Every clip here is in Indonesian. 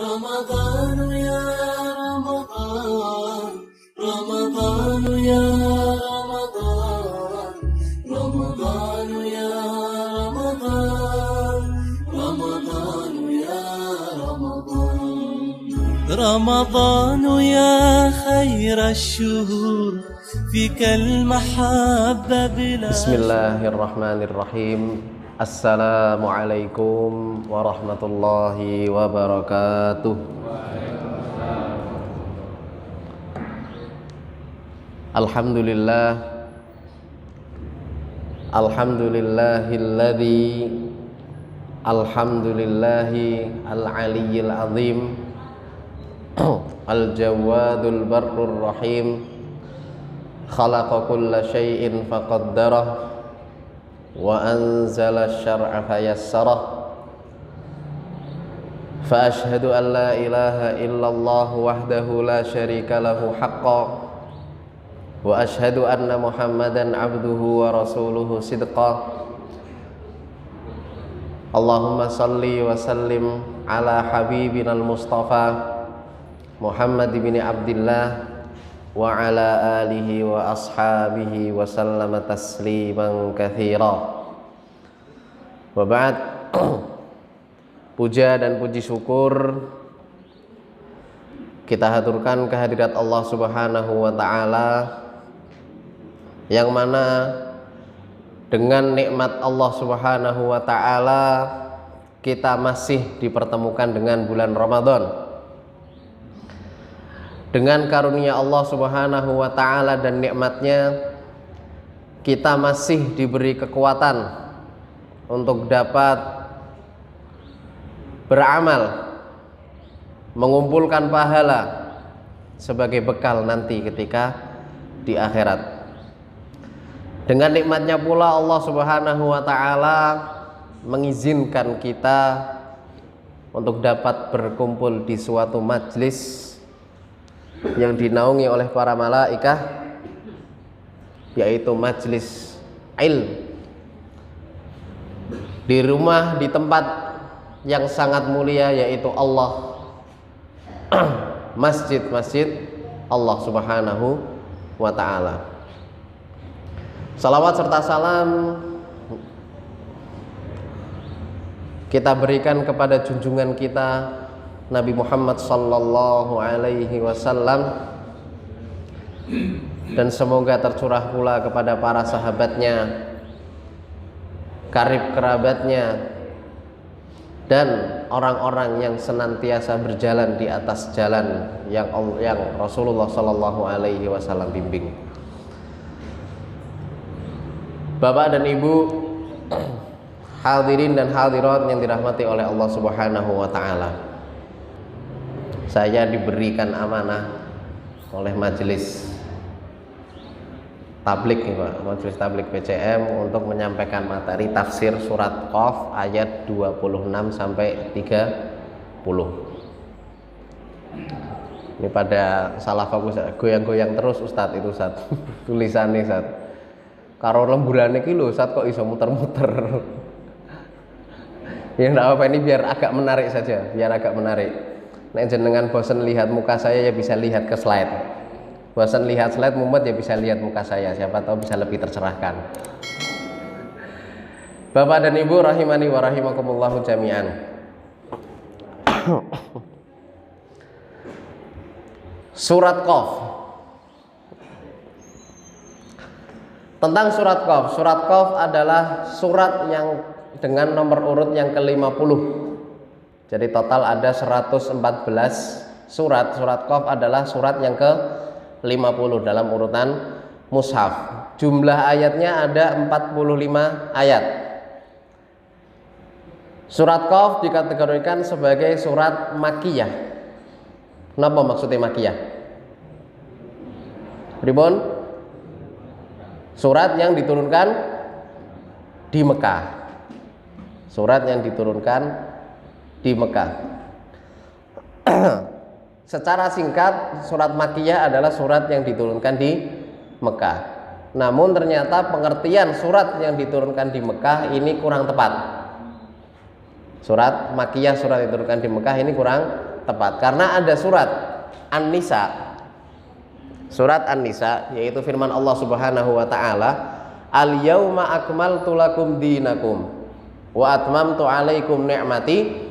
رمضان يا رمضان رمضان يا رمضان رمضان يا رمضان رمضان يا رمضان رمضان يا خير الشهور فيك المحبة بلا. بسم الله الرحمن الرحيم. Assalamualaikum warahmatullahi wabarakatuh. Alhamdulillah Alhamdulillahilladzi Alhamdulillahi al-aliyyil azim al-jawadul barrur rahim khalaqa kulla syai'in faqaddarah wa anzala asy-syar'a fayassarah fa asyhadu an la ilaha illallah wahdahu la syarika lahu haqqan wa asyhadu anna muhammadan abduhu wa rasuluhu sidqan. Allahumma salli wa sallim ala habibinal mustafa Muhammad bin Abdillah wa ala alihi wa ashabihi wa sallama tasliman katsira. Wa ba'd. Puja dan puji syukur kita haturkan kehadirat Allah Subhanahu wa taala, yang mana dengan nikmat Allah Subhanahu wa taala kita masih dipertemukan dengan bulan Ramadan. Dengan karunia Allah Subhanahu wa ta'ala dan nikmatnya, kita masih diberi kekuatan untuk dapat beramal, mengumpulkan pahala sebagai bekal nanti ketika di akhirat. Dengan nikmatnya pula Allah Subhanahu wa ta'ala mengizinkan kita untuk dapat berkumpul di suatu majlis yang dinaungi oleh para malaikah, yaitu majlis ilm, di rumah, di tempat yang sangat mulia, yaitu Allah, masjid-masjid Allah Subhanahu wa ta'ala. Salawat serta salam kita berikan kepada junjungan kita Nabi Muhammad sallallahu alaihi wasallam, dan semoga tercurah pula kepada para sahabatnya, karib kerabatnya, dan orang-orang yang senantiasa berjalan di atas jalan yang Rasulullah sallallahu alaihi wasallam bimbing. Bapak dan Ibu, hadirin dan hadirat yang dirahmati oleh Allah Subhanahu wa taala. Saya diberikan amanah oleh majelis tablik, majelis tablik PCM, untuk menyampaikan materi tafsir surat Qaf ayat 26 sampai 30. Ini pada salah fokus, goyang-goyang terus Ustadz itu Ustadz. Tulisannya Ustadz. Karo lemburannya iki lho Ustadz, kok iso muter-muter. Ya enggak apa-apa, ini biar agak menarik saja, biar agak menarik. Nek jenengan bosan lihat muka saya, ya bisa lihat ke slide. Bosan lihat slide mumet, ya bisa lihat muka saya. Siapa tahu bisa lebih tercerahkan. Bapak dan Ibu rahimani wa rahimakumullahu jami'an. Surat Qaf. Tentang surat Qaf. Surat Qaf adalah surat yang dengan nomor urut yang ke-50. Jadi total ada 114 surat. Surat Qaf adalah surat yang ke-50 dalam urutan mushaf. Jumlah ayatnya ada 45 ayat. Surat Qaf dikategorikan sebagai surat Makkiyah. Kenapa maksudnya Makkiyah? Pripun? Surat yang diturunkan di Mekah. Surat yang diturunkan di Mekah. Secara singkat, surat Makkiyah adalah surat yang diturunkan di Mekah. Namun ternyata pengertian surat yang diturunkan di Mekah ini kurang tepat. Surat Makkiyah, surat yang diturunkan di Mekah ini kurang tepat karena ada surat An-Nisa. Surat An-Nisa yaitu firman Allah Subhanahu wa taala, "Al-yauma akmaltu lakum dinakum wa atmamtu 'alaikum ni'mati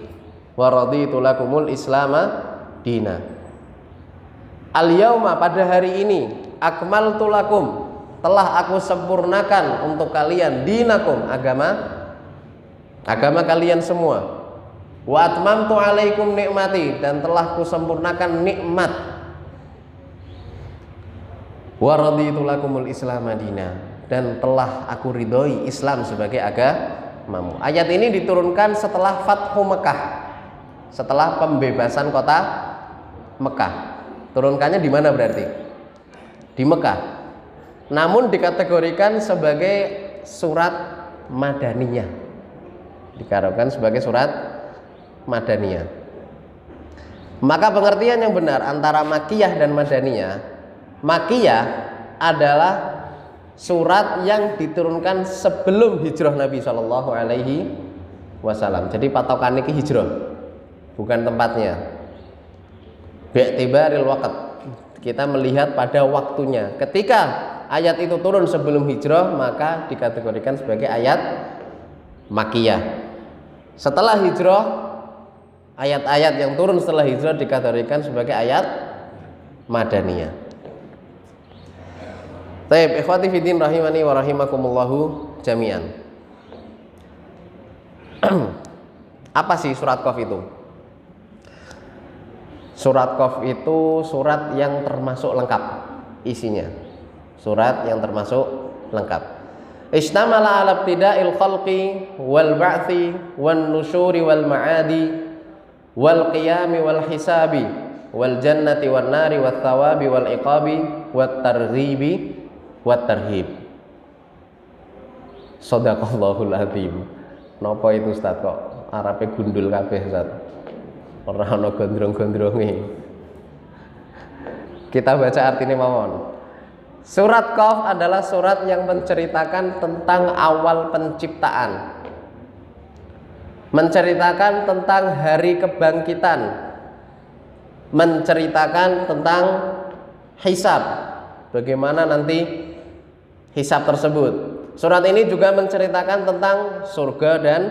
wa raditu lakumul islama dina." Al-yauma, pada hari ini, akmaltu lakum, telah aku sempurnakan untuk kalian, dinakum, agama kalian semua. Wa atmamtu 'alaikum ni'mati, dan telah ku sempurnakan nikmat. Wa raditu lakumul islama dina, dan telah aku ridhoi Islam sebagai agamamu. Ayat ini diturunkan setelah Fathu Mekah, setelah pembebasan kota Mekah. Turunkannya di mana berarti? Di Mekah. Namun dikategorikan sebagai surat Madaniyah. Dikategorikan sebagai surat Madaniyah. Maka pengertian yang benar antara Makkiyah dan Madaniyah, Makkiyah adalah surat yang diturunkan sebelum hijrah Nabi Shallallahu Alaihi Wasallam. Jadi patokannya ke hijrah, bukan tempatnya. Bi'tibaril waqt, kita melihat pada waktunya. Ketika ayat itu turun sebelum hijrah, maka dikategorikan sebagai ayat Makkiyah. Setelah hijrah, ayat-ayat yang turun setelah hijrah dikategorikan sebagai ayat Madaniyah. Baik, ikhwati fiddin rahimani wa rahimakumullahu jami'an. Apa sih surat Qaf itu? Surat Qaf itu surat yang termasuk lengkap isinya. Surat yang termasuk lengkap. Istamala ala ibtida'il khalqi wal ba'thi wan nusyuri wal ma'adi wal qiyami wal hisabi wal jannati wan nari wat thawabi wal iqabi wat targhibi wat tarhib. Shadaqallahul azim. Napa itu Ustaz kok arepe gundul kabeh Ustaz? Ora ana gondrong-gondronge. Kita baca artinya mawon. Surat Qaf adalah surat yang menceritakan tentang awal penciptaan, menceritakan tentang hari kebangkitan, menceritakan tentang hisab, bagaimana nanti hisab tersebut. Surat ini juga menceritakan tentang surga dan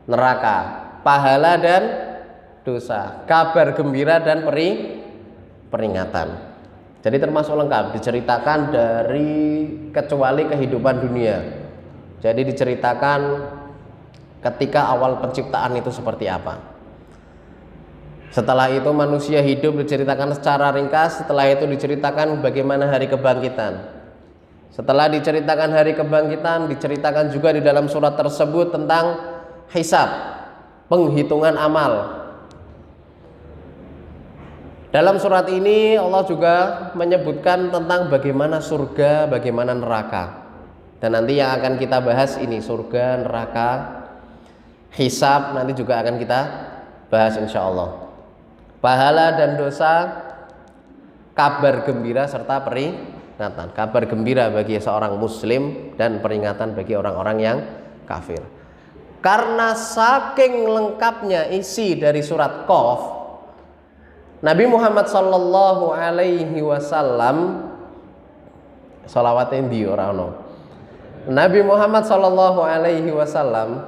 neraka, pahala dan dosa, kabar gembira dan peringatan. Jadi termasuk lengkap, diceritakan dari kecuali kehidupan dunia. Jadi diceritakan ketika awal penciptaan itu seperti apa. Setelah itu manusia hidup diceritakan secara ringkas. Setelah itu diceritakan bagaimana hari kebangkitan. Setelah diceritakan hari kebangkitan, diceritakan juga di dalam surat tersebut tentang hisab, penghitungan amal. Dalam surat ini Allah juga menyebutkan tentang bagaimana surga, bagaimana neraka. Dan nanti yang akan kita bahas ini surga, neraka, hisab, nanti juga akan kita bahas insya Allah. Pahala dan dosa, kabar gembira serta peringatan. Kabar gembira bagi seorang muslim dan peringatan bagi orang-orang yang kafir. Karena saking lengkapnya isi dari surat Qaf, Nabi Muhammad sallallahu alaihi wasallam shalawatnya ndi ora ono. Nabi Muhammad sallallahu alaihi wasallam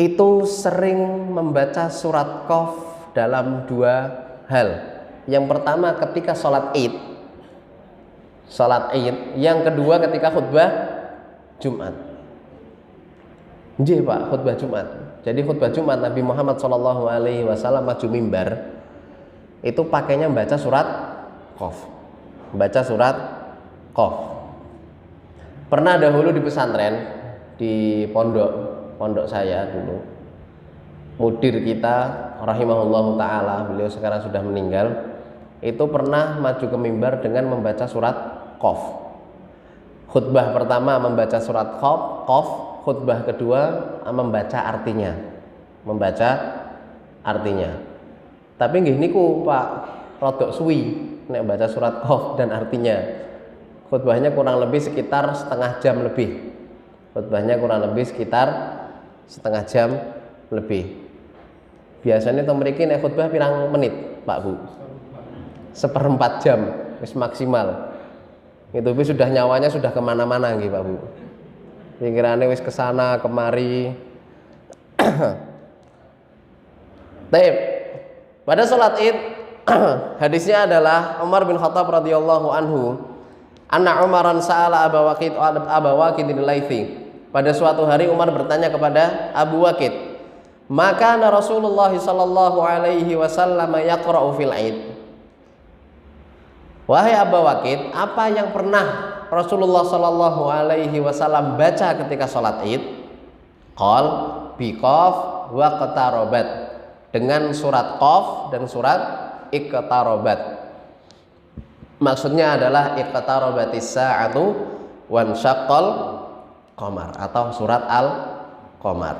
itu sering membaca surat Qaf dalam dua hal. Yang pertama ketika sholat Id, yang kedua ketika khutbah Jumat. Nggih Pak, khutbah Jumat. Jadi khutbah Jumat Nabi Muhammad SAW maju mimbar itu pakainya baca surat Qaf. Baca surat Qaf. Pernah dahulu di pesantren, di pondok saya dulu, mudir kita rahimahullahu taala, beliau sekarang sudah meninggal, itu pernah maju ke mimbar dengan membaca surat Qaf. Khutbah pertama membaca surat Qaf, khutbah kedua membaca artinya. Tapi nggih niku Pak rodok suwi nek baca surat Qaf dan artinya. Khutbahnya kurang lebih sekitar setengah jam lebih. setengah jam lebih. Biasanya itu mriki nek khutbah pirang menit, Pak Bu? 1/4 jam wis maksimal. Itu wis sudah nyawanya sudah kemana-mana nggih Pak Bu. Pikirannya wis kesana kemari. Taib. Pada sholat Id hadisnya adalah Umar bin Khattab radhiyallahu anhu, anna Umaran sa'ala Abu Waqid al-Laitsi. Pada suatu hari Umar bertanya kepada Abu Waqid, maka Rasulullah sallallahu alaihi wasallam yaqra'u fil Id. Wahai Abu Waqid, apa yang pernah Rasulullah sallallahu alaihi wasallam baca ketika sholat Id? Qal biqaf wa qatarabat, dengan surat Qaf dan surat Iqtarabat. Maksudnya adalah iqtarabatis sa'atu wan syaqqal qamar, atau surat Al-Qamar.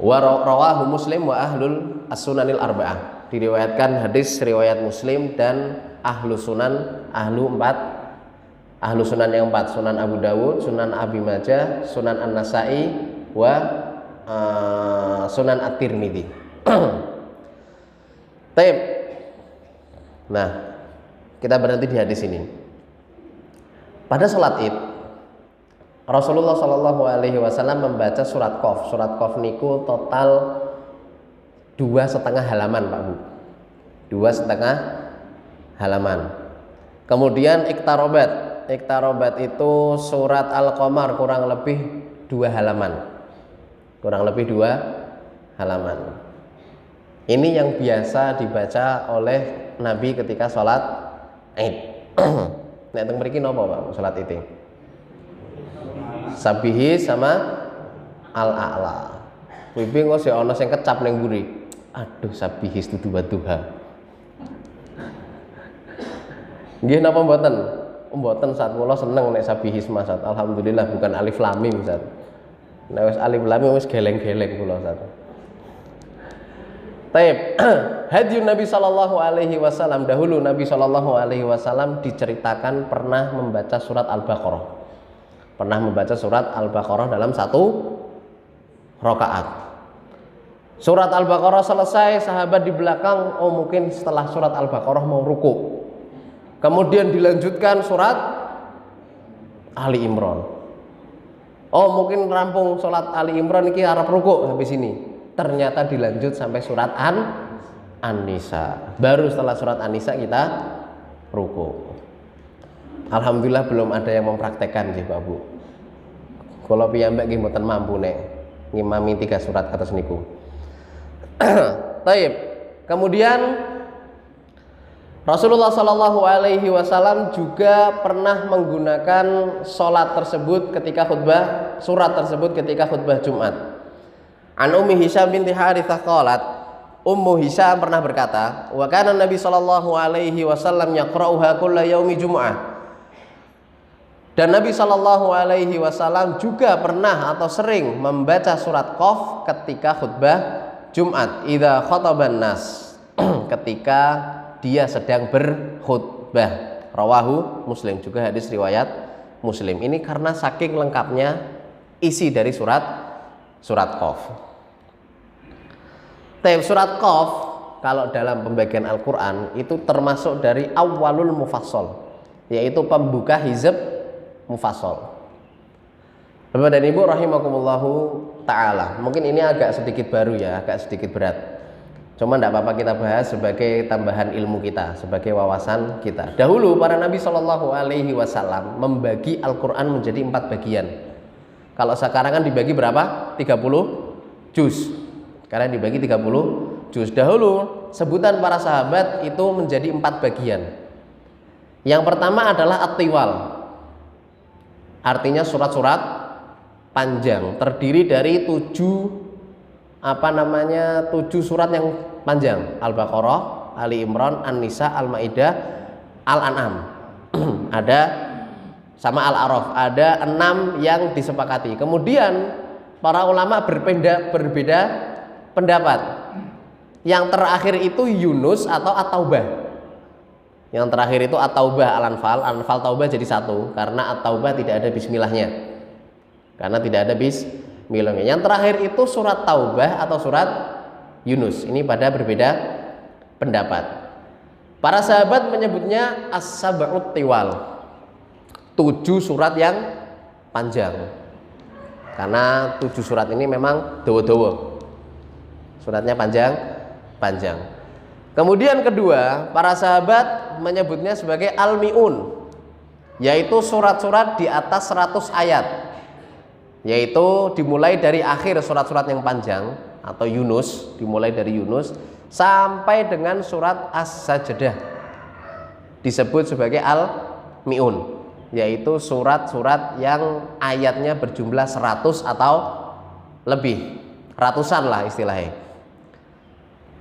Wa rawahu Muslim wa ahlul as-sunanil arba'ah. Diriwayatkan hadis riwayat Muslim dan ahlu sunan, ahlu sunan yang 4, Sunan Abu Dawud, Sunan Abi Majah, Sunan An-Nasa'i wa Sunan At-Tirmidzi. Taib. Nah, kita berhenti di hadis ini. Pada sholat Id, Rasulullah Shallallahu Alaihi Wasallam membaca surat Qaf. Surat Qaf niku total 2,5 halaman, Pak Bu. 2,5 halaman. Kemudian Iqtarabat itu surat Al-Qamar kurang lebih 2 halaman. Kurang lebih 2 halaman. Ini yang biasa dibaca oleh Nabi ketika sholat Id. Nek teng mriki napa Pak sholat Id? Sabihi sama Al-A'la. Wibi engko sik ana sing kecap ning mburi. Aduh, Sabihi dudu duha. Nggih napa mboten? Mboten, saat kula seneng nek Sabihi Masat. Alhamdulillah bukan alif lam mim, Ustaz. Nek wis alif lam mim wis geleng-geleng kula, Ustaz. Taib. Hadis Nabi Shallallahu Alaihi Wasallam, dahulu Nabi Shallallahu Alaihi Wasallam diceritakan pernah membaca surat Al-Baqarah. Pernah membaca surat Al-Baqarah dalam 1 rakaat. Surat Al-Baqarah selesai, sahabat di belakang, oh mungkin setelah surat Al-Baqarah mau ruku. Kemudian dilanjutkan surat Ali Imran. Oh mungkin rampung surat Ali Imran ini arep ruku habis ini. Ternyata dilanjut sampai surat An-Nisa. Baru setelah surat An-Nisa kita ruku. Alhamdulillah belum ada yang mempraktekkan sih Pak Bu. Kalau piyambak nggih mboten mampu nek ngimami 3 surat atas niku. Taib. Kemudian Rasulullah Shallallahu Alaihi Wasallam juga pernah menggunakan sholat tersebut ketika khutbah, surat tersebut ketika khutbah Jumat. An Ummi Hisyam binti Haritsah qalat, Ummu Hisyam pernah berkata, wa kana Nabi sallallahu alaihi wasallam yaqra'uha kulla yaumi Jumu'ah. Dan Nabi sallallahu alaihi wasallam juga pernah atau sering membaca surat Qaf ketika khutbah Jumat, idza khataban nas, ketika dia sedang berkhutbah. Rawahu Muslim, juga hadis riwayat Muslim. Ini karena saking lengkapnya isi dari surat Qaf. Surat Qaf kalau dalam pembagian Al-Quran itu termasuk dari awalul mufassal, yaitu pembuka hizb mufassal. Bapak dan Ibu rahimakumullahu ta'ala, mungkin ini agak sedikit baru ya, agak sedikit berat. Cuma tidak apa-apa kita bahas sebagai tambahan ilmu kita, sebagai wawasan kita. Dahulu para Nabi Shallallahu Alaihi Wasallam membagi Al-Quran menjadi 4 bagian. Kalau sekarang kan dibagi berapa? 30 juz. Sekarang dibagi 30 juz. Dahulu sebutan para sahabat itu menjadi 4 bagian. Yang pertama adalah at-tiwal. Artinya surat-surat panjang, terdiri dari 7 surat yang panjang. Al-Baqarah, Ali Imran, An-Nisa, Al-Maidah, Al-An'am. Ada sama Al-A'raf, ada 6 yang disepakati. Kemudian para ulama berbeda pendapat. Yang terakhir itu Yunus atau At-Taubah. Yang terakhir itu At-Taubah, Al-Anfal. Al-Anfal Taubah jadi 1 karena At-Taubah tidak ada bismillahnya. Karena tidak ada milongnya. Yang terakhir itu surat Taubah atau surat Yunus. Ini pada berbeda pendapat. Para sahabat menyebutnya as-sab'ut tiwal, 7 surat yang panjang. Karena 7 surat ini memang dawa-dawa, suratnya panjang. Kemudian kedua, para sahabat menyebutnya sebagai al-mi'un, yaitu surat-surat di atas 100 ayat, yaitu dimulai dari akhir surat-surat yang panjang atau Yunus, dimulai dari Yunus sampai dengan surat As-Sajdah, disebut sebagai al-mi'un, yaitu surat-surat yang ayatnya berjumlah 100 atau lebih, ratusan lah istilahnya.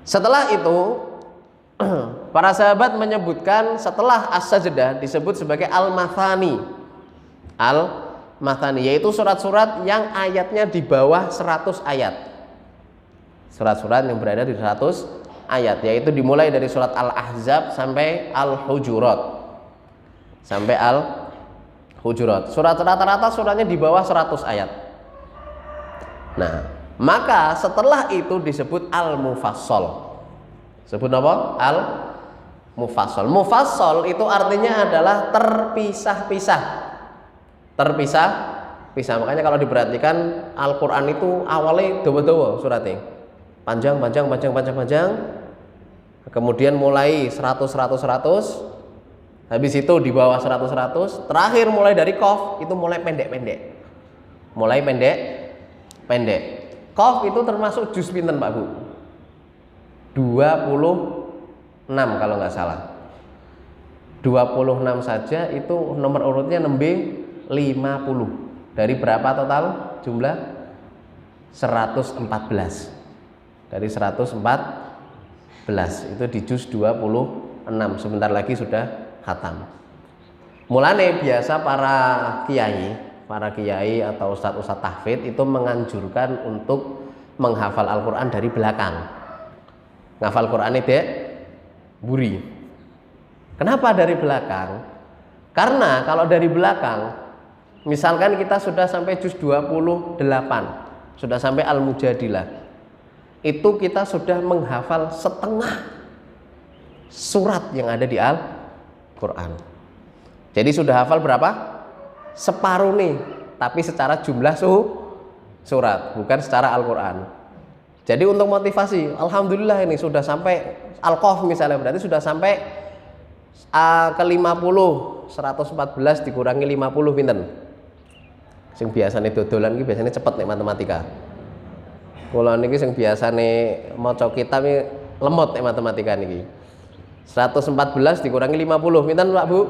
Setelah itu para sahabat menyebutkan setelah As-Sajdah disebut sebagai al-mathani. Al-mathani yaitu surat-surat yang ayatnya di bawah 100 ayat. Surat-surat yang berada di 100 ayat, yaitu dimulai dari surat Al-Ahzab sampai Al-Hujurat. Surat rata-rata suratnya di bawah 100 ayat. Nah, maka setelah itu disebut Al-Mufassal. Sebut apa? Al-Mufassal. Mufassal itu artinya adalah terpisah-pisah. Makanya kalau diperhatikan Al-Qur'an itu awalnya dawa-dawa suratnya. Panjang. Kemudian mulai 100. Habis itu di bawah 100. Terakhir mulai dari Qaf itu mulai pendek-pendek. Qaf itu termasuk juz pinten Pak Bu? 26 kalau nggak salah. 26 saja itu nomor urutnya nembe 50. Dari berapa total jumlah? 114. Dari 114 itu di juz 26. Sebentar lagi sudah khatam. Mulane biasa para kiai atau ustadz tahfidz itu menganjurkan untuk menghafal Al-Qur'an dari belakang. Ngafal Qur'an itu buri. Kenapa dari belakang? Karena kalau dari belakang, misalkan kita sudah sampai juz 28, sudah sampai Al-Mujadilah, itu kita sudah menghafal setengah surat yang ada di Al-Qur'an. Jadi sudah hafal berapa? Separuh nih, tapi secara jumlah surat, bukan secara Al-Qur'an. Jadi untuk motivasi, alhamdulillah ini sudah sampai Al-Qaf misalnya, berarti sudah sampai ke 50, 114 dikurangi 50 pinten? Sing biasane dodolan iki biasanya cepet nih matematika. Kula niki sing biasane maca kitab iki lemot nek matematika niki. 114 dikurangi 50 pinten Pak Bu?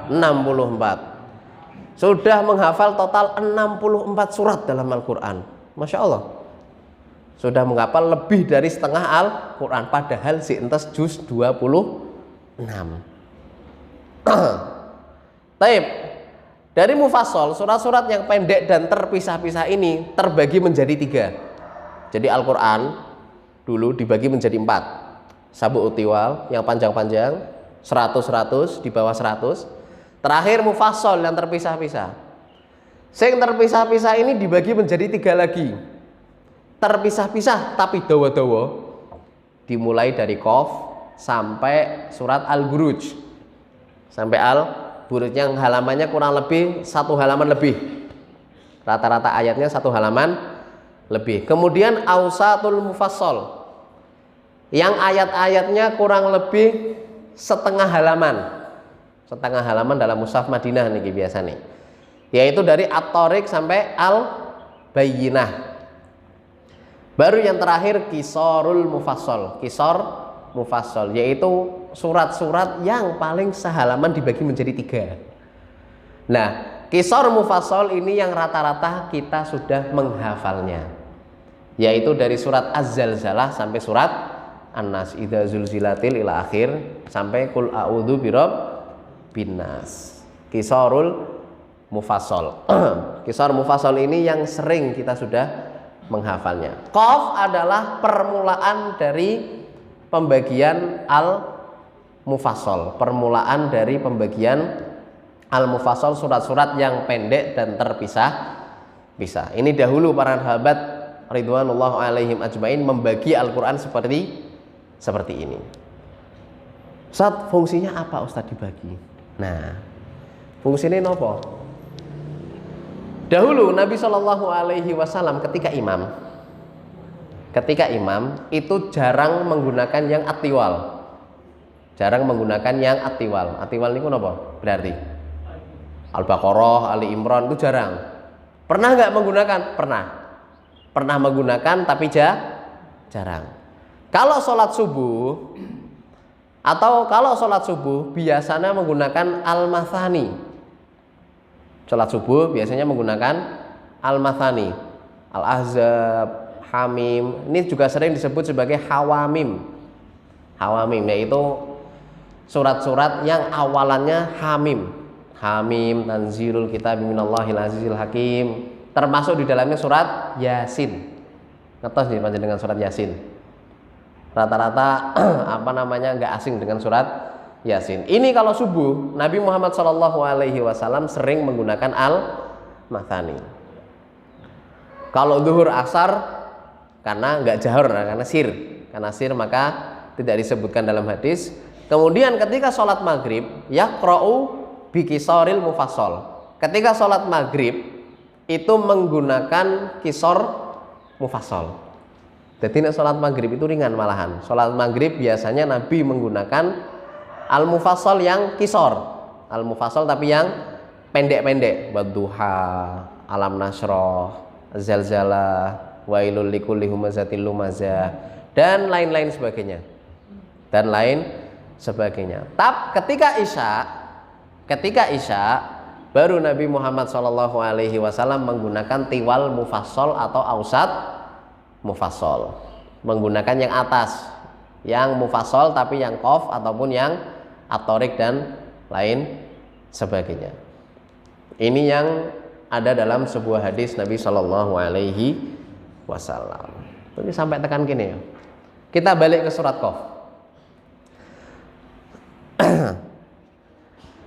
64. Sudah menghafal total 64 surat dalam Al-Qur'an. Masya Allah. Sudah menghafal lebih dari setengah Al-Qur'an, padahal si entes juz 26. Taib. Dari mufassal, surat-surat yang pendek dan terpisah-pisah ini terbagi menjadi 3. Jadi Al-Qur'an dulu dibagi menjadi 4. Sab'ut tiwal yang panjang-panjang, 100 di bawah 100. Terakhir mufassal yang terpisah-pisah. Sing terpisah-pisah ini dibagi menjadi 3 lagi. Terpisah-pisah tapi dawa-dawa. Dimulai dari Qaf sampai surat Al-Buruj. Sampai Al-Buruj yang halamannya kurang lebih 1 halaman lebih. Rata-rata ayatnya 1 halaman lebih. Kemudian Ausatul Mufassal yang ayat-ayatnya kurang lebih setengah halaman dalam mushaf Madinah niki biasa nih, yaitu dari At-Tariq sampai Al-Bayyinah. Baru yang terakhir Qisar Mufassal, yaitu surat-surat yang paling sehalaman dibagi menjadi 3. Nah, Qisar Mufassal ini yang rata-rata kita sudah menghafalnya, yaitu dari surat Az-Zalzalah sampai surat An-Nas, idza zulzilatil ila akhir sampai qul a'udzu birabbin nas. Qisarul Mufassal. Qisar Mufassal ini yang sering kita sudah menghafalnya. Qaf adalah permulaan dari pembagian Al-Mufassal, permulaan dari pembagian Al-Mufassal, surat-surat yang pendek dan bisa. Ini dahulu para sahabat ridwanullah alaihim ajmain membagi Al-Quran seperti ini. Ustaz, fungsinya apa Ustaz dibagi? Nah, fungsinya apa? Dahulu Nabi Shallallahu Alaihi Wasallam ketika imam itu jarang menggunakan yang atiwal. Atiwal itu apa? Berarti Al-Baqarah, Ali Imran itu jarang. Pernah nggak menggunakan? Pernah menggunakan tapi jarang. Kalau sholat subuh biasanya menggunakan al-mathani. Sholat subuh biasanya menggunakan al-mathani, al-ahzab, hamim. Ini juga sering disebut sebagai hawamim. Hawamim yaitu surat-surat yang awalannya hamim. Hamim, tanzilul kitab minallahil azizil hakim. Termasuk di dalamnya surat Yasin. Ngetos nih panjenengan surat Yasin. Rata-rata nggak asing dengan surat Yasin. Ini kalau subuh Nabi Muhammad SAW sering menggunakan al-mathani. Kalau zuhur asar karena nggak jahor, karena sir maka tidak disebutkan dalam hadis. Kemudian ketika sholat maghrib yaqra'u bikisaril mufassal. Ketika sholat maghrib itu menggunakan kisor mufassal. Jadi nek sholat maghrib itu ringan malahan. Sholat maghrib biasanya Nabi menggunakan al-mufassal yang kisor, al-mufassal tapi yang pendek-pendek. Wadduha, alam nasroh, zalzalah, wailul likulli humazatil lumazah, dan lain-lain sebagainya. Tapi ketika isya baru Nabi Muhammad SAW menggunakan tiwal mufassal atau ausat mufassal, menggunakan yang atas, yang mufassal tapi yang qaf ataupun yang atorik dan lain sebagainya. Ini yang ada dalam sebuah hadis Nabi SAW. Ini sampai tekan gini ya. Kita balik ke surat Qaf.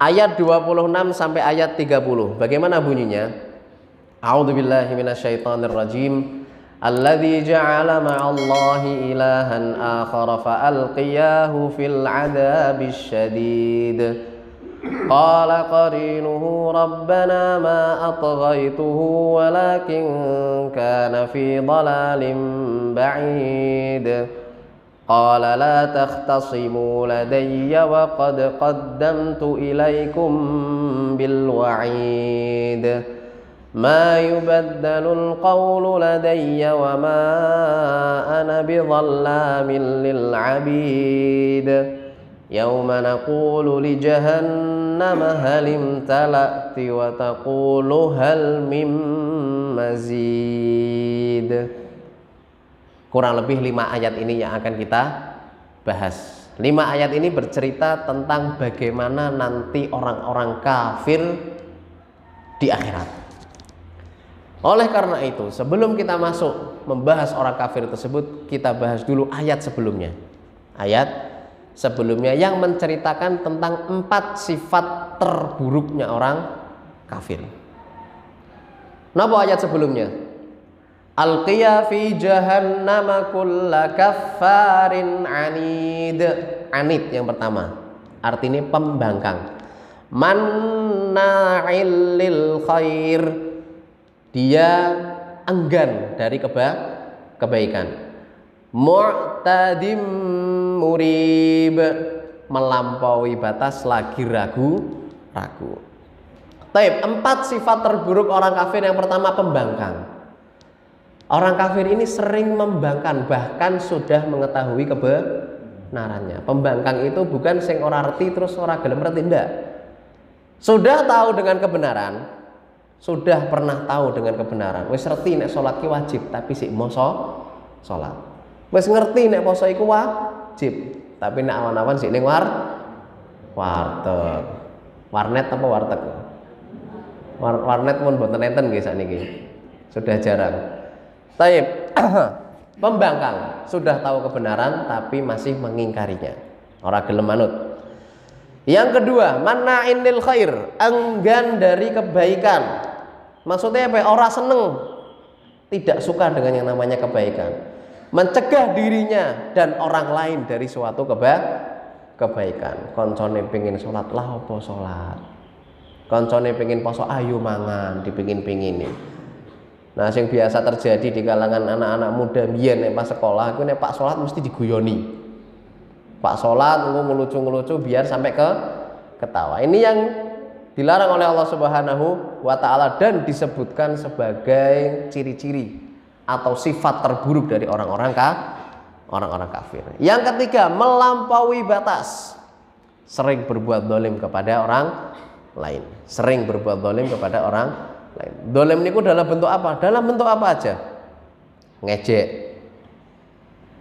Ayat 26 sampai ayat 30. Bagaimana bunyinya? A'udzubillahi minasyaitonirrajim. Alladzi ja'ala ma'allahi ilahan akhara fa'alqiyahu fil 'adzabis syadid. Qala qarinuhu rabbana ma atghaytuhu walakin kana fi dhalalin ba'id. Qala la takhtasimu ladayya wa qad qaddamtu ilaykum bil wa'id. Ma yubaddalul qawlu ladayya wa ma ana bidhallamin lil 'abid. Yawma naqulu li jahannama hal imtala'ti wa taqulu hal mim mazid. Kurang lebih 5 ayat ini yang akan kita bahas. 5 ayat ini bercerita tentang bagaimana nanti orang-orang kafir di akhirat. Oleh karena itu, sebelum kita masuk membahas orang kafir tersebut, kita bahas dulu ayat sebelumnya. Ayat sebelumnya yang menceritakan tentang 4 sifat terburuknya orang kafir. Napa ayat sebelumnya? Alqiya fi jahannama kulla kaffarin anid. Anid yang pertama, artinya pembangkang. Manna'il lil khair, dia enggan dari kebaikan. Mu'tadim murib, melampaui batas lagi ragu. Taib, 4 sifat terburuk orang kafir. Yang pertama, pembangkang. Orang kafir ini sering membangkang, bahkan sudah mengetahui kebenarannya. Pembangkang itu bukan sing ora arti terus ora gelem ngerti, ndak. Sudah tahu dengan kebenaran, sudah pernah tahu dengan kebenaran. Wis ngerti nek salat ki wajib, tapi sik moso salat. Wis ngerti nek poso iku wajib, tapi nek awan-awan sik ning warteg. Warnet apa warteg? Warnet pun mboten enten nggih sakniki. Sudah jarang. Taib, pembangkang, sudah tahu kebenaran tapi masih mengingkarinya. Orang gelem manut. Yang kedua, manna'in lil khair, enggan dari kebaikan. Maksudnya apa? Ora seneng, tidak suka dengan yang namanya kebaikan, mencegah dirinya dan orang lain dari suatu kebaikan. Koncone pengen sholat lah apa sholat, koncone pengen poso ayo mangan dipingin-pingini. Nah, yang biasa terjadi di kalangan anak-anak muda biyen nek pas sekolah iku nek Pak sholat mesti diguyoni. Pak sholat ngelucu-ngelucu biar sampai ke ketawa. Ini yang dilarang oleh Allah Subhanahu wa taala dan disebutkan sebagai ciri-ciri atau sifat terburuk dari orang-orang kafir. Yang ketiga, melampaui batas. Sering berbuat zalim kepada orang lain. Sering berbuat zalim kepada orang lain. Zalim niku dalam bentuk apa? Dalam bentuk apa aja? Ngejek.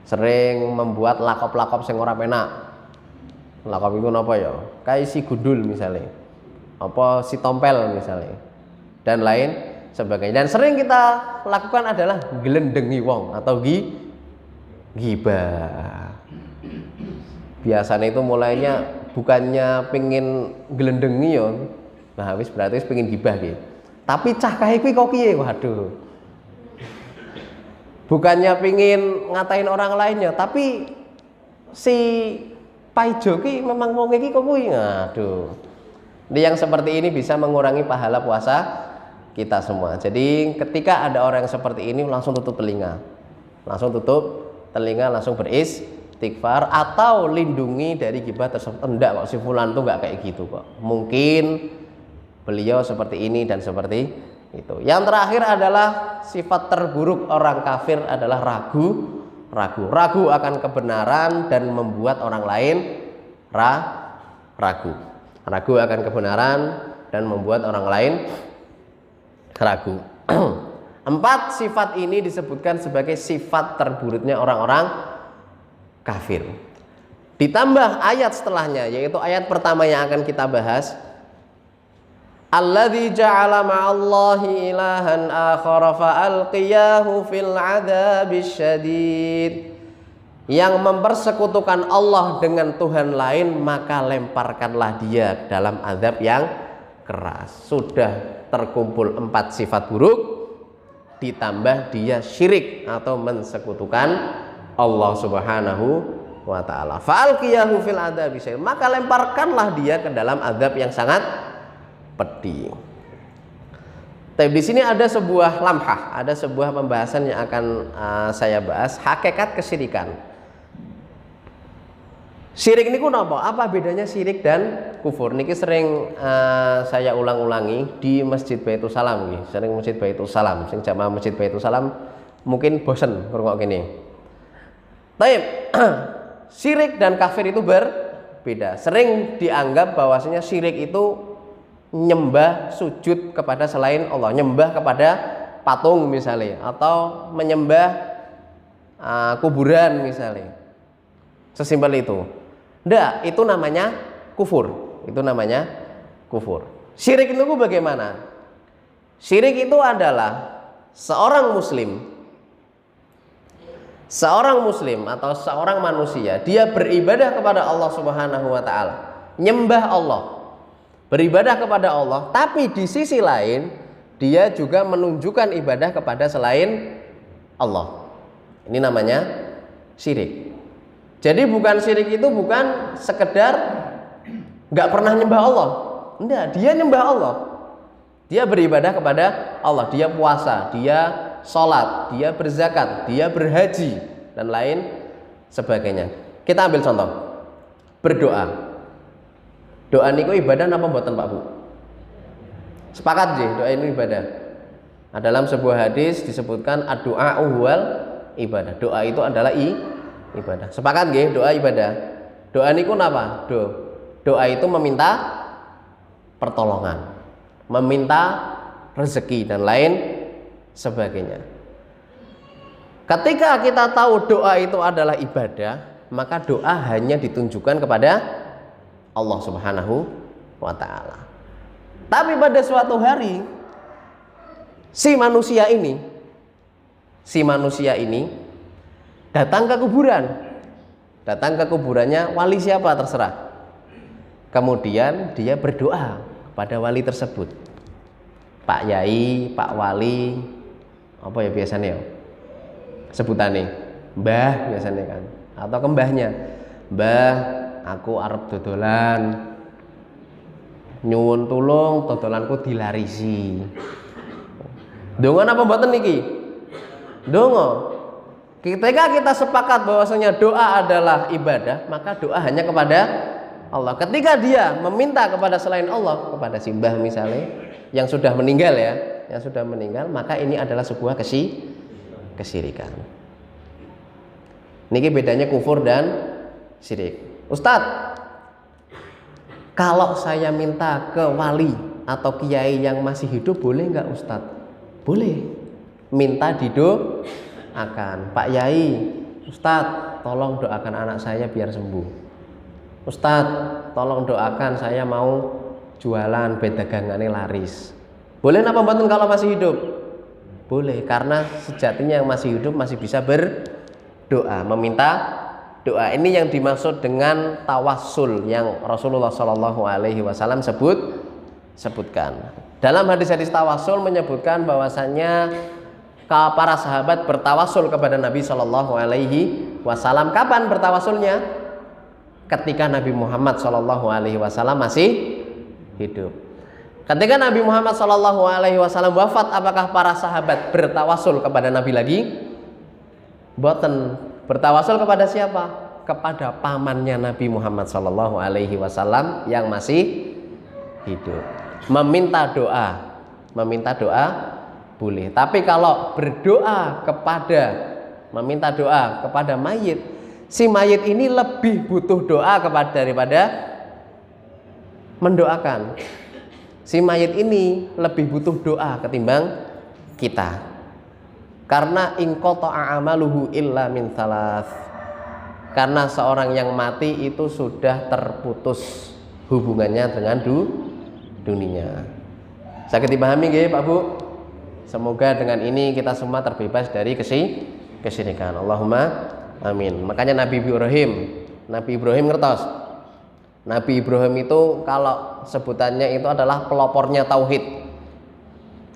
Sering membuat lakop-lakop sing ora penak. Lakop itu napa ya? Kayak si gundul misalnya. Apa si tompel misalnya. Dan lain sebagainya. Dan sering kita lakukan adalah gelendengi wong atau gibah. Biasanya itu mulainya bukannya pengen gelendengi ya. Nah, wis berarti pengen gibah gitu. Tapi cah kae kuwi kok piye? Waduh. Bukannya pengen ngatain orang lain ya, tapi si Paijo ki memang wong iki kok kuwi. Aduh. Ini yang seperti ini bisa mengurangi pahala puasa kita semua. Jadi ketika ada orang yang seperti ini langsung tutup telinga. Langsung tutup telinga, langsung beristighfar atau lindungi dari gibah tersebut. Enggak kok, si fulan tuh enggak kayak gitu kok. Mungkin beliau seperti ini dan seperti itu. Yang terakhir adalah sifat terburuk orang kafir adalah ragu akan kebenaran dan membuat orang lain ragu akan kebenaran dan membuat orang lain ragu. 4 sifat ini disebutkan sebagai sifat terburuknya orang-orang kafir. Ditambah ayat setelahnya, yaitu ayat pertama yang akan kita bahas. Alladzi ja'ala ma'allahi ilahan akhara fa'alqiyahu fil 'adzabis syadid. Yang mempersekutukan Allah dengan Tuhan lain, maka lemparkanlah dia dalam azab yang keras. Sudah terkumpul 4 sifat buruk, ditambah dia syirik atau mensekutukan Allah Subhanahu wa taala. Fa'alqiyahu fil adzabi syadid, maka lemparkanlah dia ke dalam azab yang sangat pedih. Tapi di sini ada sebuah lamhah, ada sebuah pembahasan yang akan saya bahas, hakikat kesyirikan. Syirik niku napa? Apa bedanya syirik dan kufur? Niki sering saya ulang-ulangi di Masjid Baitul Salam nggih. Sering Masjid Baitul Salam. Sing jamaah Masjid Baitul Salam mungkin bosen ngrungok kene. Baik. Syirik dan kafir itu berbeda. Sering dianggap bahwasanya syirik itu nyembah sujud kepada selain Allah, nyembah kepada patung misalnya, atau menyembah kuburan misalnya. Sesimpel itu. Ndak, itu namanya kufur. Itu namanya kufur. Syirik itu bagaimana? Syirik itu adalah seorang muslim atau seorang manusia, dia beribadah kepada Allah Subhanahu wa taala, nyembah Allah, beribadah kepada Allah, tapi di sisi lain dia juga menunjukkan ibadah kepada selain Allah. Ini namanya syirik. Jadi bukan syirik itu bukan sekedar nggak pernah nyembah Allah. Enggak, dia nyembah Allah. Dia beribadah kepada Allah, dia puasa, dia sholat, dia berzakat, dia berhaji dan lain sebagainya. Kita ambil contoh. Berdoa. Doa niku ibadah apa mboten Pak Bu? Sepakat sih, doa ini ibadah. Nah, dalam sebuah hadis disebutkan ad-du'a huwal ibadah. Doa itu adalah ibadah. Sepakat nggih, doa ibadah. Doa niku napa? Doa itu meminta pertolongan, meminta rezeki dan lain sebagainya. Ketika kita tahu doa itu adalah ibadah, maka doa hanya ditunjukkan kepada Allah Subhanahu wa taala. Tapi pada suatu hari si manusia ini datang ke kuburan. Datang ke kuburannya wali siapa terserah. Kemudian dia berdoa kepada wali tersebut. Pak Yai, Pak Wali, apa ya biasanya ya? Sebutannya Mbah biasanya kan, atau ke mbahnya, Mbah aku arep dodolan, nyuwun tulung dodolanku dilarisi. Donga apa mboten niki? Donga. Ketika kita sepakat bahwasanya doa adalah ibadah, maka doa hanya kepada Allah. Ketika dia meminta kepada selain Allah, kepada simbah misalnya yang sudah meninggal ya, yang sudah meninggal, maka ini adalah sebuah kesyirikan. Niki bedanya kufur dan syirik. Ustadz, kalau saya minta ke wali atau kiai yang masih hidup boleh nggak Ustadz? Boleh. Minta didoakan. Pak Yai, Ustadz, tolong doakan anak saya biar sembuh. Ustadz, tolong doakan saya mau jualan dagangannya laris. Boleh napa mboten kalau masih hidup? Boleh, karena sejatinya yang masih hidup masih bisa berdoa, meminta doa. Ini yang dimaksud dengan tawassul yang Rasulullah SAW sebutkan. Dalam hadis-hadis tawassul menyebutkan bahwasannya para sahabat bertawasul kepada Nabi SAW. Kapan bertawasulnya? Ketika Nabi Muhammad SAW masih hidup. Ketika Nabi Muhammad SAW wafat, apakah para sahabat bertawasul kepada Nabi lagi? Boten. Bertawasul kepada siapa? Kepada pamannya Nabi Muhammad SAW yang masih hidup. Meminta doa boleh. Tapi kalau berdoa meminta doa kepada mayit, si mayit ini lebih butuh doa daripada mendoakan. Si mayit ini lebih butuh doa ketimbang kita. Karena inqata'a amaluhu illa min thalath. Karena seorang yang mati itu sudah terputus hubungannya dengan dunia. Sakit dipahami nggih Pak Bu? Semoga dengan ini kita semua terbebas dari kesyirikan. Allahumma amin. Makanya Nabi Ibrahim ngertos. Nabi Ibrahim itu kalau sebutannya itu adalah pelopornya tauhid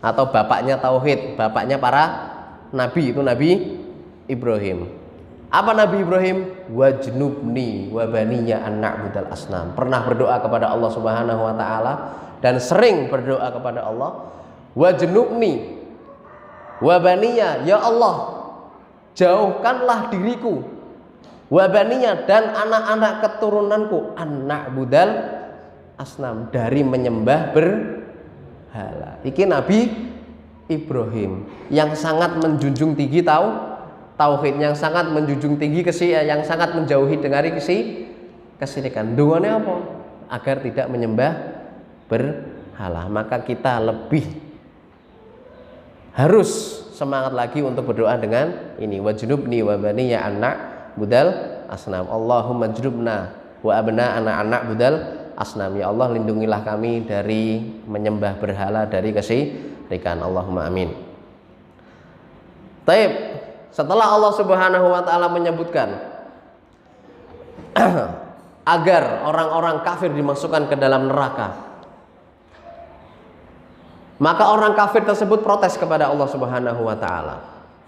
atau bapaknya tauhid, bapaknya para nabi, itu Nabi Ibrahim. Apa Nabi Ibrahim? Wajnubni wa baniya an na'budal asnam. Pernah berdoa kepada Allah Subhanahu wa taala dan sering berdoa kepada Allah, wajnubni wa baniya, ya Allah, jauhkanlah diriku, wa baniya, dan anak-anak keturunanku, an na'budal asnam, dari menyembah berhala. Iki Nabi Ibrahim yang sangat menjunjung tinggi tauhid, yang sangat menjunjung tinggi yang sangat menjauhi dari kesyirikan. Dungane apa? Agar tidak menyembah berhala. Maka kita lebih harus semangat lagi untuk berdoa dengan ini, wajnubni wa baniya an na'budal asnam. Allahumma jnubna wa abna anak budal asnam. Ya Allah, lindungilah kami dari menyembah berhala, dari kesyirikan. Allahumma amin. Taib, setelah Allah Subhanahu wa taala menyebutkan agar orang-orang kafir dimasukkan ke dalam neraka, maka orang kafir tersebut protes kepada Allah Subhanahu wa taala.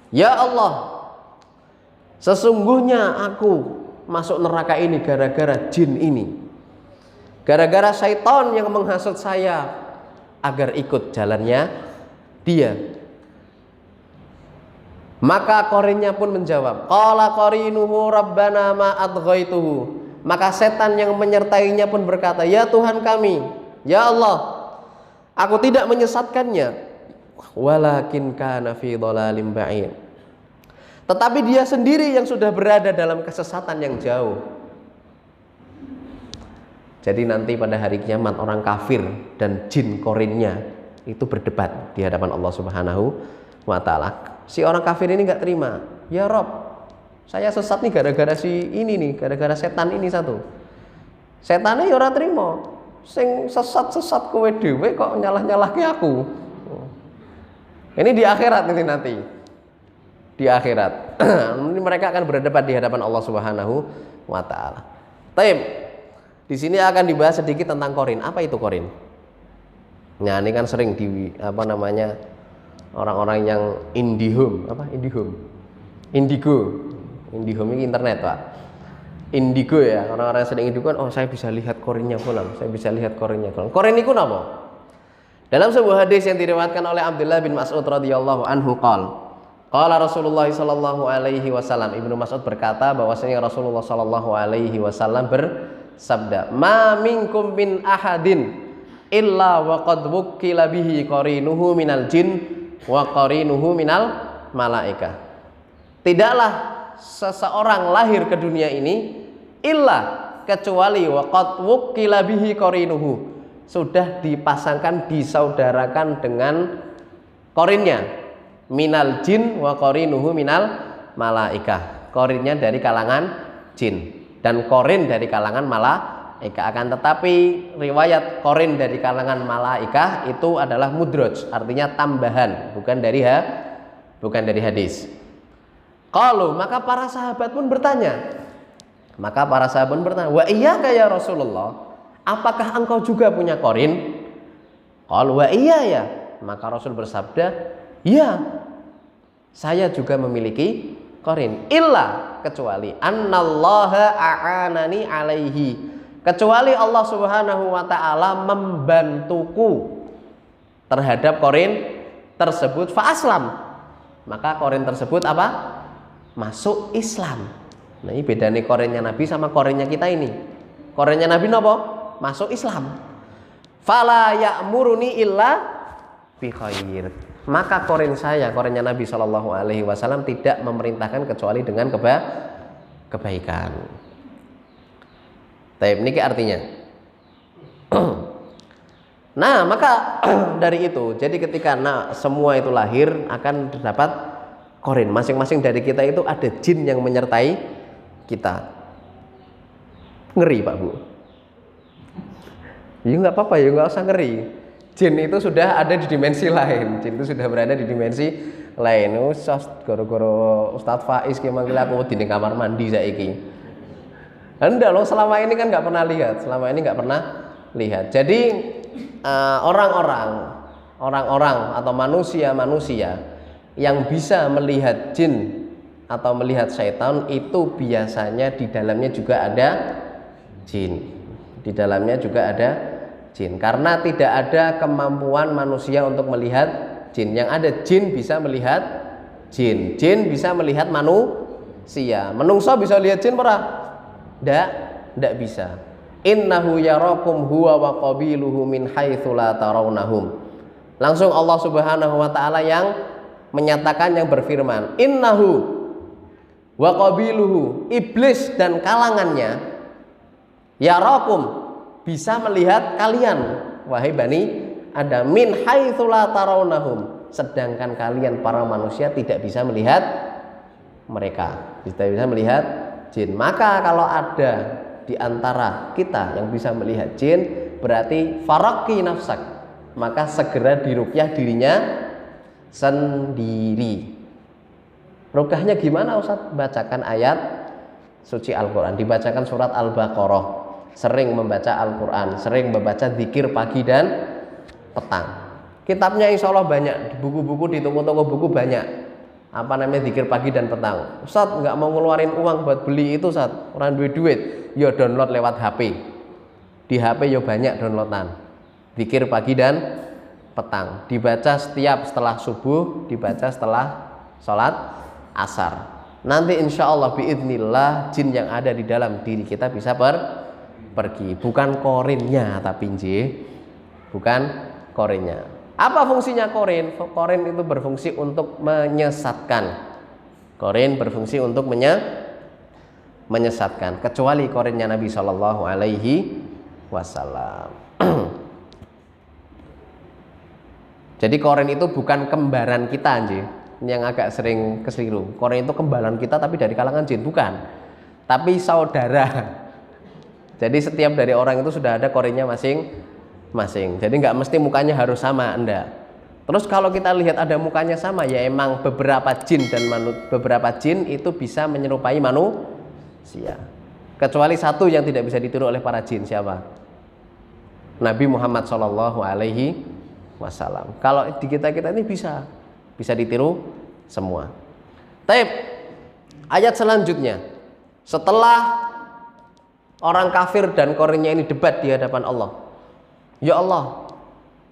Ya Allah, sesungguhnya aku masuk neraka ini gara-gara jin ini, gara-gara syaitan yang menghasut saya agar ikut jalannya dia. Maka korinnya pun menjawab, qala qarinuhu rabbana ma adghaituhu. Maka setan yang menyertainya pun berkata, ya Tuhan kami, ya Allah, aku tidak menyesatkannya, walakin kana fi dhalalim ba'id. Tetapi dia sendiri yang sudah berada dalam kesesatan yang jauh. Jadi nanti pada hari kiamat orang kafir dan jin korinnya itu berdebat di hadapan Allah Subhanahu wa taala. Si orang kafir ini nggak terima. Ya Rob, saya sesat nih gara-gara si ini nih, gara-gara setan ini satu. Setannya ya ora terima. Sing sesat-sesat kowe dhewe kok nyalah-nyalahke aku. Ini di akhirat nanti. Di akhirat. Mereka akan berdebat di hadapan Allah Subhanahu wa taala. Taib. Di sini akan dibahas sedikit tentang korin. Apa itu korin? Nah, ini kan sering di apa namanya orang-orang yang IndiHome, apa IndiHome, Indihome ini internet Pak. Indigo ya, orang-orang yang sering Indigo kan, oh saya bisa lihat korinnya pulang, saya bisa lihat korinnya pulang. Korin itu apa? Dalam sebuah hadis yang diriwayatkan oleh Abdullah bin Mas'ud radhiyallahu anhu qala Rasulullah sallallahu alaihi wasallam, Ibnu Mas'ud berkata bahwasanya Rasulullah sallallahu alaihi wasallam bersabda, "Ma minkum min ahadin illa wa qad wukkila bihi qarinuhu minal jin wa qarinuhu minal malaikah." Tidaklah seseorang lahir ke dunia ini illa kecuali wa qad wukkila bihi qarinuhu, sudah dipasangkan, disaudarakan dengan korinnya, minal jin wa qarinuhu minal malaikah, korinnya dari kalangan jin dan korin dari kalangan malaikah. Akan tetapi riwayat korin dari kalangan malaikah itu adalah mudraj, artinya tambahan, bukan dari hadis. Qalu, maka para sahabat pun bertanya, wa iyyaka ya Rasulullah, apakah engkau juga punya korin? Qalu wa iya ya. Maka Rasul bersabda, iya, saya juga memiliki korin. Illa, kecuali annallaha a'anani alaihi, kecuali Allah subhanahu wa ta'ala membantuku terhadap korin tersebut. Fa aslam, maka korin tersebut apa? Masuk Islam. Nah, ini beda nih korinnya Nabi sama korinnya kita ini. Korinnya Nabi apa? Masuk Islam. Fala ya'muruni illa bi khair. Maka korin saya, korinnya Nabi Shallallahu alaihi wasallam tidak memerintahkan kecuali dengan kebaikan. Taib niki artinya. Nah, maka dari itu, jadi ketika semua itu lahir akan terdapat korin. Masing-masing dari kita itu ada jin yang menyertai kita. Ngeri Pak Bu? Ya nggak apa-apa, ya nggak usah ngeri. Jin itu sudah ada di dimensi lain. Jin itu sudah berada di dimensi lain. Goro-goro Ustadz Faiz ki manggil aku di kamar mandi saiki. Enggak loh, selama ini kan nggak pernah lihat. Jadi orang-orang atau manusia yang bisa melihat jin atau melihat syaitan itu biasanya di dalamnya juga ada jin. Karena tidak ada kemampuan manusia untuk melihat jin. Yang ada jin bisa melihat jin. Jin bisa melihat manusia. Menungso bisa lihat jin ora? Ndak bisa. Innahu yarakum huwa wa qabiluhu min haitsu la tarawnahum. Langsung Allah Subhanahu wa taala yang menyatakan, yang berfirman, innahu wa qabiluhu, iblis dan kalangannya, yarakum, bisa melihat kalian wahai Bani Adam, min haitsu la tarawnahum, sedangkan kalian para manusia tidak bisa melihat mereka, tidak bisa melihat jin. Maka kalau ada di antara kita yang bisa melihat jin, berarti faraqi nafsak, maka segera diruqyah dirinya sendiri. Ruqyahnya gimana Ustaz? Bacakan ayat suci Al-Quran, dibacakan surat Al-Baqarah, sering membaca Al-Quran, sering membaca zikir pagi dan petang. Kitabnya insya Allah banyak, buku-buku di toko-toko buku banyak. Apa namanya zikir pagi dan petang. Ustaz nggak mau ngeluarin uang buat beli itu Ustaz, orang duit, ya download lewat HP. Di HP ya banyak downloadan. Zikir pagi dan petang, dibaca setelah subuh, dibaca setelah sholat asar. Nanti insya Allah biidznillah jin yang ada di dalam diri kita bisa pergi. Bukan korinnya, tapi bukan korinnya. Apa fungsinya korin? Korin itu berfungsi untuk menyesatkan. Korin berfungsi untuk menyesatkan. Kecuali korinnya Nabi Shallallahu alaihi wasallam. Jadi korin itu bukan kembaran kita anjir. Ini yang agak sering keliru. Korin itu kembaran kita tapi dari kalangan jin, bukan. Tapi saudara. Jadi setiap dari orang itu sudah ada korinnya masing-masing. Jadi nggak mesti mukanya harus sama, enggak. Terus kalau kita lihat ada mukanya sama, ya emang beberapa jin itu bisa menyerupai manusia. Kecuali satu yang tidak bisa ditiru oleh para jin, siapa? Nabi Muhammad Shallallahu alaihi wasallam. Kalau di kita-kita ini bisa ditiru semua. Taib. Ayat selanjutnya. Setelah orang kafir dan korinnya ini debat di hadapan Allah. Ya Allah,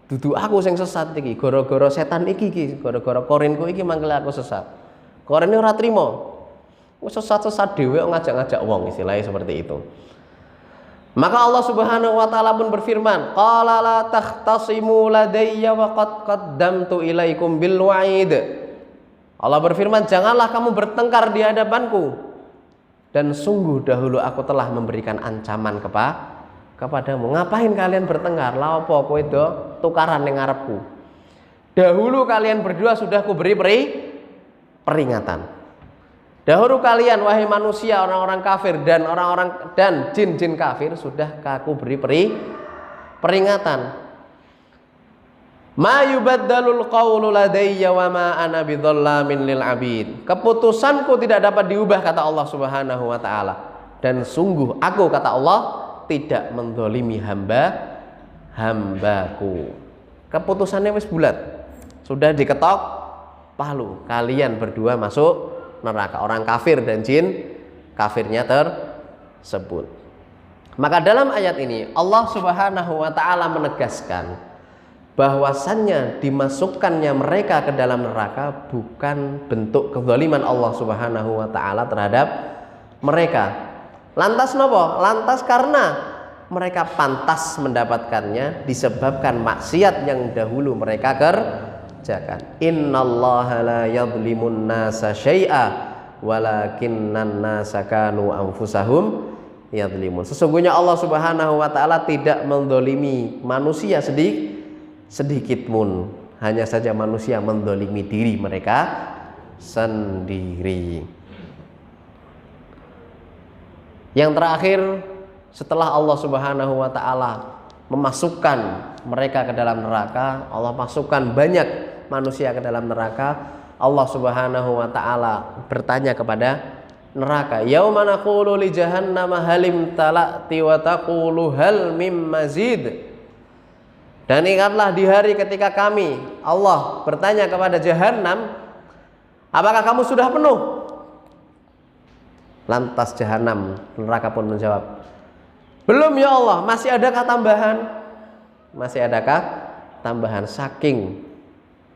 dudu aku sing sesat iki, gara-gara setan iki, gara-gara korinku iki mangkel aku sesat. Korine ora trimo. Wis sesat-sesat dhewe ngajak-ngajak wong, istilahnya seperti itu. Maka Allah Subhanahu wa taala pun berfirman, qala la takhtasimu ladayya wa qad qaddamtu ilaikum bil wa'id. Allah berfirman, janganlah kamu bertengkar di hadapanku, dan sungguh dahulu aku telah memberikan ancaman kepadamu. Ngapain kalian bertengkar? La opo kowe do tukaran ning ngarepku. Dahulu kalian berdua sudah aku beri peringatan. Dahulu kalian wahai manusia, orang-orang kafir dan jin-jin kafir sudah aku beri peringatan. Ma yubaddalul qawlu ladayya wa ma ana bidzallamin lil abid. Keputusanku tidak dapat diubah, kata Allah Subhanahu wa taala. Dan sungguh aku, kata Allah, tidak mendolimi hambaku. Keputusannya wis bulat. Sudah diketok palu. Kalian berdua masuk neraka, orang kafir dan jin kafirnya tersebut. Maka dalam ayat ini Allah Subhanahu wa taala menegaskan bahwasannya dimasukkannya mereka ke dalam neraka bukan bentuk kezaliman Allah Subhanahu wa taala terhadap mereka. Lantas nopo? Lantas karena mereka pantas mendapatkannya disebabkan maksiat yang dahulu mereka kerjakan. Innallaha la yadhlimun nasa syai'a walakinnan nasa kanu anfusahum yadhlimun. Sesungguhnya Allah Subhanahu wa taala tidak mendolimi manusia sedikit pun, hanya saja manusia mendolimi diri mereka sendiri. Yang terakhir, setelah Allah Subhanahu wa taala memasukkan mereka ke dalam neraka, Allah masukkan banyak manusia ke dalam neraka, Allah Subhanahu wa taala bertanya kepada neraka, yauma naqulu li jahannama halim talati wa taqulu hal mim mazid. Dan ingatlah di hari ketika kami, Allah bertanya kepada Jahannam, apakah kamu sudah penuh? Lantas Jahannam, neraka pun menjawab, belum ya Allah, masih adakah tambahan? Masih adakah tambahan? Saking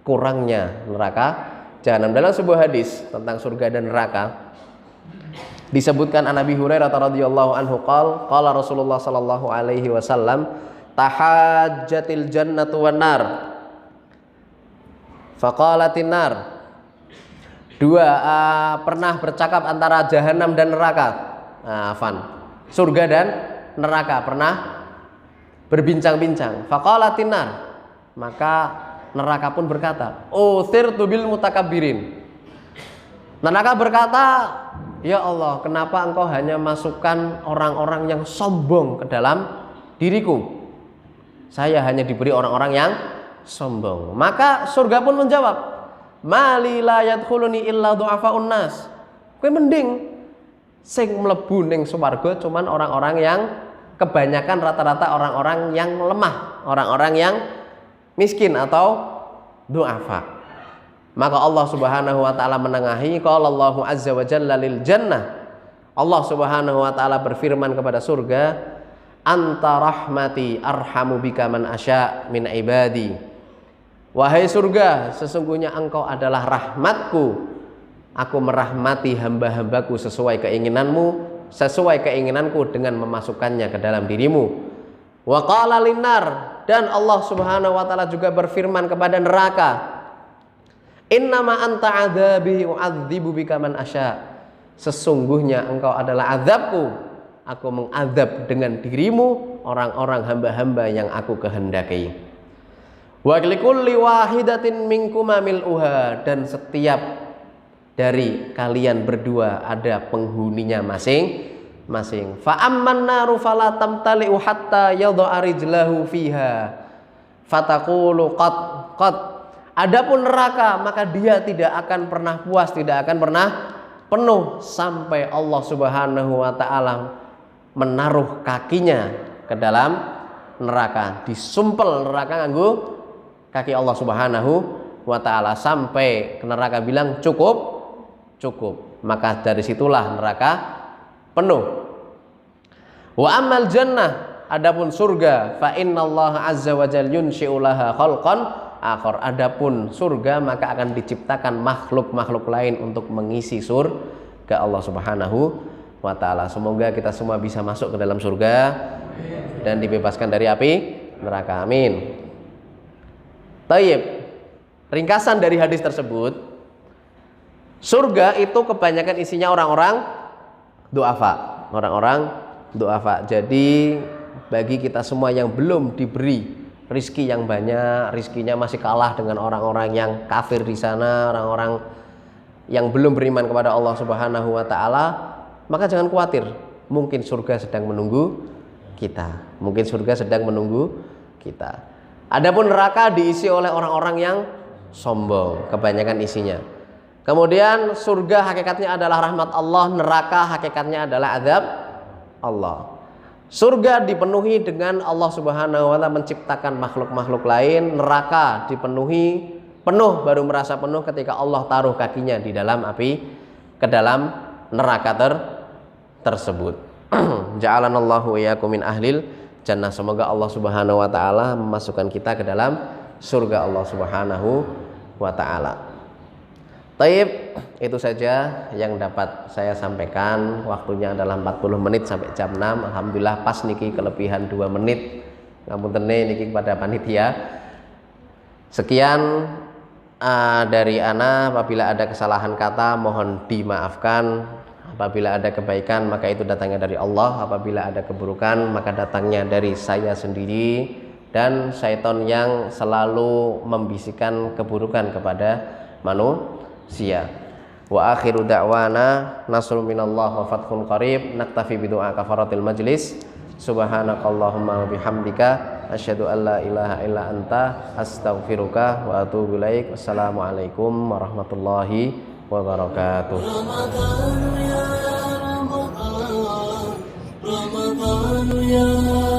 kurangnya neraka Jahannam. Dalam sebuah hadis tentang surga dan neraka disebutkan an Abi Hurairah radhiyallahu anhu qala Rasulullah sallallahu alaihi wasallam, tahajjatil jannatu wan nar faqalatin nar. Pernah bercakap antara Jahannam dan neraka, surga dan neraka pernah berbincang-bincang. Faqalatin nar, maka neraka pun berkata, utsirtu bil mutakabbirin. Neraka berkata, ya Allah, kenapa engkau hanya masukkan orang-orang yang sombong ke dalam diriku? Saya hanya diberi orang-orang yang sombong. Maka surga pun menjawab, mali la yadkhuluni illa du'afaun nas. Kowe mending sing mlebu ning swarga cuman orang-orang yang kebanyakan rata-rata orang-orang yang lemah, orang-orang yang miskin atau du'afa. Maka Allah Subhanahu wa taala menengahi, qala Allahu azza wa jalla lil jannah. Allah Subhanahu wa taala berfirman kepada surga, anta rahmati arhamu bika man asya min ibadi. Wahai surga, sesungguhnya engkau adalah rahmatku, aku merahmati hamba-hambaku sesuai keinginanmu, sesuai keinginanku dengan memasukkannya ke dalam dirimu. Wa qala linnar, dan Allah Subhanahu wa taala juga berfirman kepada neraka, innama anta adzabi u'adzibu bika man asya. Sesungguhnya engkau adalah azabku, aku mengadab dengan dirimu orang-orang hamba-hamba yang aku kehendaki. Wa likulli wahidatin minkuma mil'uha, dan setiap dari kalian berdua ada penghuninya masing-masing. Fa amman naru fala tamtali'u hatta yadha'a rijlahu fiha fataqulu qad. Adapun neraka, maka dia tidak akan pernah puas, tidak akan pernah penuh sampai Allah Subhanahu wa taala menaruh kakinya ke dalam neraka. Disumpel neraka nganggo kaki Allah Subhanahu wa ta'ala sampai ke neraka bilang cukup. Maka dari situlah neraka penuh. Wa ammal jannah, adapun surga, fa innallaha azza wa jalla yunshi'u laha khalqan akhar. Adapun surga maka akan diciptakan makhluk-makhluk lain untuk mengisi surga Allah Subhanahu wa ta'ala. Semoga kita semua bisa masuk ke dalam surga dan dibebaskan dari api neraka. Amin. Tayyib. Ringkasan dari hadis tersebut, surga itu kebanyakan isinya orang-orang du'afa. Jadi bagi kita semua yang belum diberi rizki yang banyak, rizkinya masih kalah dengan orang-orang yang kafir di sana, orang-orang yang belum beriman kepada Allah Subhanahu wa ta'ala, maka jangan khawatir, mungkin surga sedang menunggu kita. Adapun neraka diisi oleh orang-orang yang sombong, kebanyakan isinya. Kemudian surga hakikatnya adalah rahmat Allah, neraka hakikatnya adalah azab Allah. Surga dipenuhi dengan Allah Subhanahu wa ta'ala menciptakan makhluk-makhluk lain, neraka dipenuhi penuh, baru merasa penuh ketika Allah taruh kakinya di dalam api, ke dalam neraka tersebut. Ja'alanallahu wa iyyakum min ahlil jannah. Semoga Allah Subhanahu wa ta'ala memasukkan kita ke dalam surga Allah Subhanahu wa ta'ala. Taib, itu saja yang dapat saya sampaikan. Waktunya adalah 40 menit sampai jam 6. Alhamdulillah pas niki kelebihan 2 menit. Ngapunten niki kepada panitia. Sekian dari ana. Apabila ada kesalahan kata mohon dimaafkan. Apabila ada kebaikan maka itu datangnya dari Allah. Apabila ada keburukan maka datangnya dari saya sendiri dan syaitan yang selalu membisikkan keburukan kepada manusia. Wa akhiru da'wana nasrun minallah wa fathun qarib. Naktafi bidu'a kafaratil majlis. Subhanakallahumma wa bihamdika asyhadu an la ilaha illa anta astaghfiruka wa atubu ilaik. Wassalamualaikum warahmatullahi wabarakatuh. Ramadan ya